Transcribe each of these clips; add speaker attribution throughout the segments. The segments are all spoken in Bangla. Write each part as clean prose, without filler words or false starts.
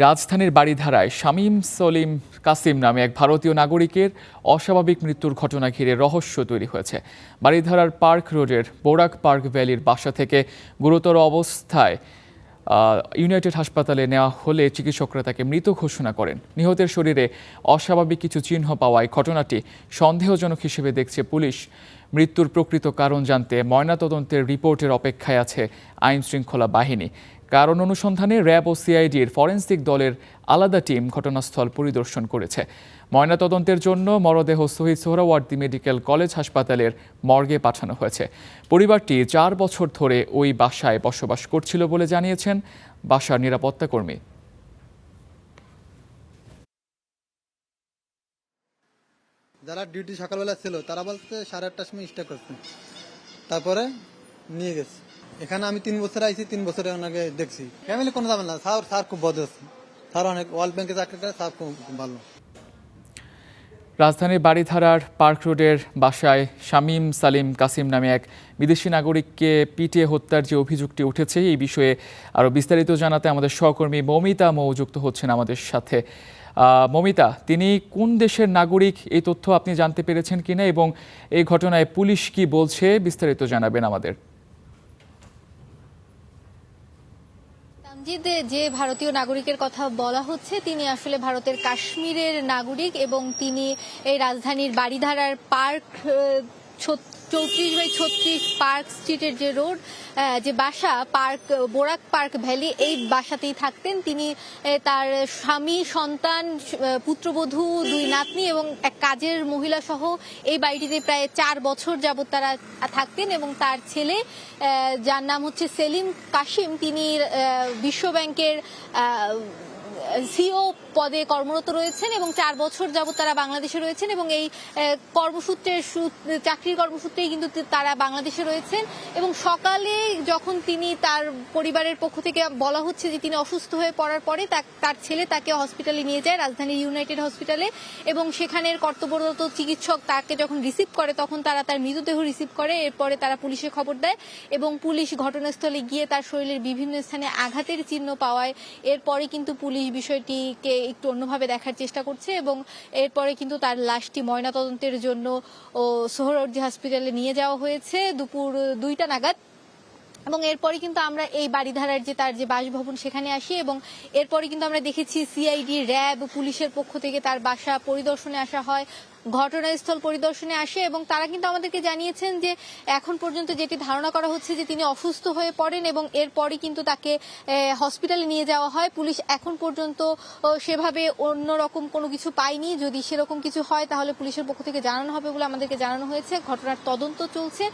Speaker 1: রাজধানীর বারিধারায় শামীম সলিম কাসিম নামে এক ভারতীয় নাগরিকের অস্বাভাবিক মৃত্যুর ঘটনা ঘিরে রহস্য তৈরি হয়েছে। বারিধারার পার্ক রোডের বোরাক পার্ক ভ্যালির বাসা থেকে গুরুতর অবস্থায় ইউনাইটেড হাসপাতালে নেওয়া হলে চিকিৎসকরা তাকে মৃত ঘোষণা করেন। নিহতের শরীরে অস্বাভাবিক কিছু চিহ্ন পাওয়ায় ঘটনাটি সন্দেহজনক হিসেবে দেখছে পুলিশ। মৃত্যুর প্রকৃত কারণ জানতে ময়নাতদন্তের রিপোর্টের অপেক্ষায় আছে আইন শৃঙ্খলা বাহিনী। কারণ অনুসন্ধানে র্যাব ও সিআইডির ফরেনসিক দলের আলাদা টিম ঘটনাস্থল পরিদর্শন করেছে। ময়নাতদন্তের জন্য মরদেহ শহীদ সোহরাওয়ার্দী মেডিকেল কলেজ হাসপাতালের মর্গে পাঠানো হয়েছে। পরিবারটি 4 বছর ধরে ওই বাসায় বসবাস করছিল বলে জানিয়েছেন বাসার নিরাপত্তা কর্মী।
Speaker 2: যারা ডিউটি সকালবেলা ছিল তারা বলতে 8:30টার সময় স্টার্ট করছে, তারপরে নিয়ে গেছে। এখানে আমি 3 বছর আইছি, 3 বছরে ওনাকে দেখছি। ফ্যামিলি কোনো যাবে না, স্যার খুব বদ আছে, স্যার অনেক ওয়ার্ল্ড ব্যাংকে চাকরি করে, স্যার খুব ভালো।
Speaker 1: রাজধানীর বারিধারার পার্ক রোডের বাসায় শামীম সালিম কাসিম নামে এক বিদেশি নাগরিককে পিটিয়ে হত্যার যে অভিযোগটি উঠেছে, এই বিষয়ে আরও বিস্তারিত জানাতে আমাদের সহকর্মী মৌমিতা যুক্ত হচ্ছেন আমাদের সাথে। মৌমিতা, তিনি কোন দেশের নাগরিক, এই তথ্য আপনি জানতে পেরেছেন কিনা, এবং এই ঘটনায় পুলিশ কি বলছে বিস্তারিত জানাবেন আমাদের।
Speaker 3: যে ভারতীয় নাগরিকের কথা বলা হচ্ছে তিনি আসলে ভারতের কাশ্মীরের নাগরিক এবং তিনি এই রাজধানীর বারিধারার পার্ক 34/36 পার্ক স্ট্রিটের যে রোড, যে বাসা পার্ক বোরাক পার্ক ভ্যালি, এই বাসাতেই থাকতেন তিনি। তার স্বামী, সন্তান, পুত্রবধূ, 2 নাতনি এবং এক কাজের মহিলা সহ এই বাড়িটিতে প্রায় 4 বছর যাবৎ তারা থাকতেন। এবং তার ছেলে, যার নাম হচ্ছে সেলিম কাসিম, তিনি বিশ্বব্যাংকের সিও পদে কর্মরত রয়েছেন এবং 4 বছর যাবৎ তারা বাংলাদেশে রয়েছেন এবং এই চাকরির কর্মসূত্রেই কিন্তু তারা বাংলাদেশে রয়েছেন। এবং সকালে যখন তিনি, তার পরিবারের পক্ষ থেকে বলা হচ্ছে যে তিনি অসুস্থ হয়ে পড়ার পরে তার ছেলে তাকে হসপিটালে নিয়ে যায়, রাজধানীর ইউনাইটেড হসপিটালে, এবং সেখানের কর্তব্যরত চিকিৎসক তাকে যখন রিসিভ করে তখন তারা তার মৃতদেহ রিসিভ করে। এরপরে তারা পুলিশে খবর দেয় এবং পুলিশ ঘটনাস্থলে গিয়ে তার শরীরের বিভিন্ন স্থানে আঘাতের চিহ্ন পাওয়ায় এরপরে কিন্তু পুলিশ বিষয়টিকে একটু অন্যভাবে দেখার চেষ্টা করছে এবং এরপরে কিন্তু তার লাশটি ময়নাতদন্তের জন্য সোহরাওয়ার্দী হসপিটালে নিয়ে যাওয়া হয়েছে দুপুর 2টা নাগাদ। এবং এরপরে কিন্তু আমরা এই বারিধারার তার যে বাসভবন সেখানে আসি এবং এরপরে কিন্তু আমরা দেখেছি সিআইডি, র্যাব, পুলিশের পক্ষ থেকে তার বাসা পরিদর্শনে আসা হয়, ঘটনাস্থল পরিদর্শনে আসে এবং তারা কিন্তু আমাদেরকে জানিয়েছেন যে এখন পর্যন্ত যেটি ধারণা করা হচ্ছে যে তিনি অসুস্থ হয়ে পড়েন এবং এরপরই কিন্তু তাকে হসপিটালে নিয়ে যাওয়া হয়। পুলিশ এখন পর্যন্ত সেভাবে অন্যরকম কোনো কিছু পায়নি। যদি সেরকম কিছু হয় তাহলে পুলিশের পক্ষ থেকে জানানো হবে বলে আমাদেরকে জানানো হয়েছে। ঘটনার তদন্ত চলছে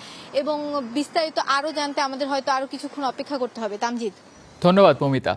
Speaker 3: এবং বিস্তারিত আরও জানতে আমাদের হয়তো আরও কিছুক্ষণ অপেক্ষা করতে হবে। তামজিদ,
Speaker 1: ধন্যবাদ মৌমিতা।